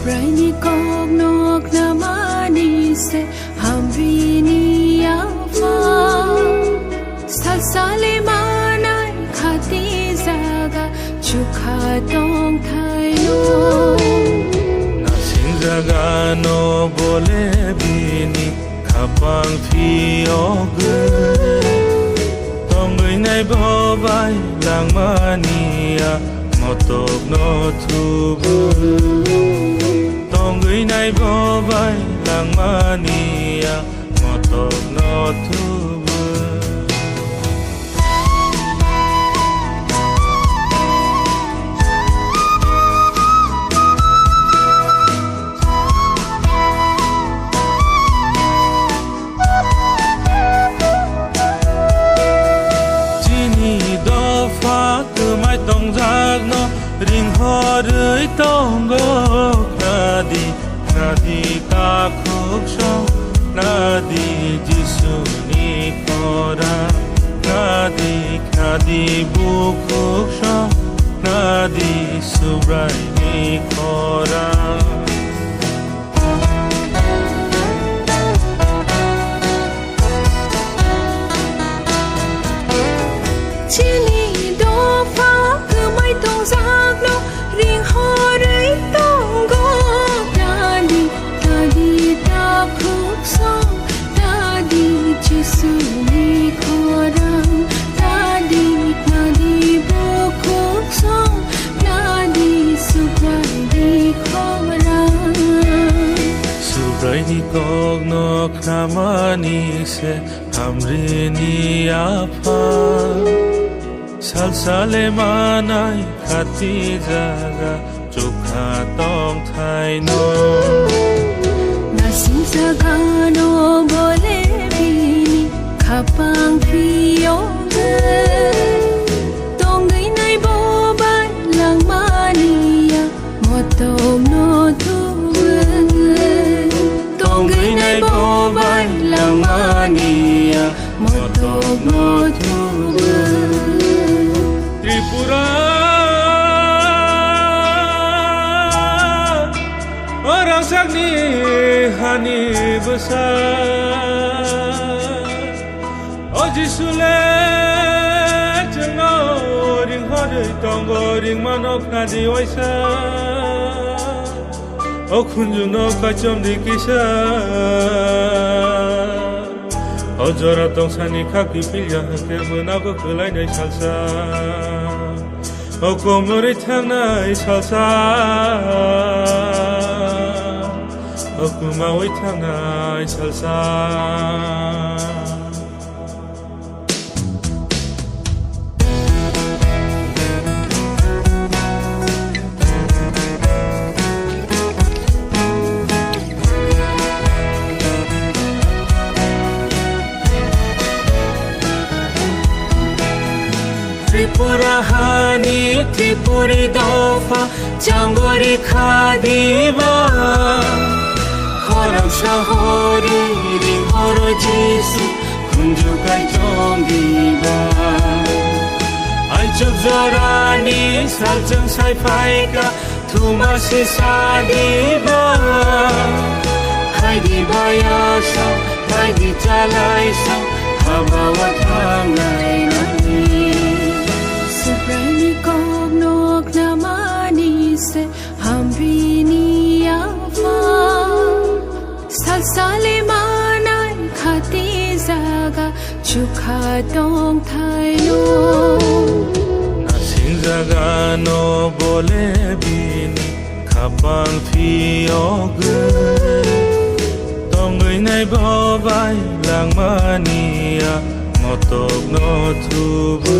Subraini kog nok namani se hamrini yafa Salsale manai khati zaga chukha tong thayo Nasing zaga no bole bini khapang phioge Tongui nai bobai langmania motok no thubu Tongui nai bobai langmania motok no thubu Tong giác nó ring ho rưỡi tông gốc na đi ca khúc song na đi Giêsu ni kora na đi bu khúc song na đi subrai ni kora Subraini kog nok namani se hamrini apa Salsale manai khati jaga chukha tong thai no Nasing zaga no bole bini khapang phioge Tongui nai bobai langmania motom no Tongui nai bobai langmania motok no thubu Tripura orang sakni hani besar O Jisule jengau ring hodei tonggo ring manok nadi waisa O kunjuno kacom di kisah O jora tong sani kaki pilya ke benago kelai nai salsa O komori thang nai salsa O kumawi thang nai salsa Tripura hani Tripuri dofa Jangori khadiba Khoram shahori ring horo Jesu Kunju kai jombiba Ai chok zorani saljang sai faika Thuma se sadiba Hai di bayasa Hai di chalaisa Habawa thangai nani Subraini kog nok namani se hamrini yafa Salsale manai khati zaga chukha tong thayo Nasing zaga no bole bini khapang phioge Tongui nai bobai langmania motok no thubu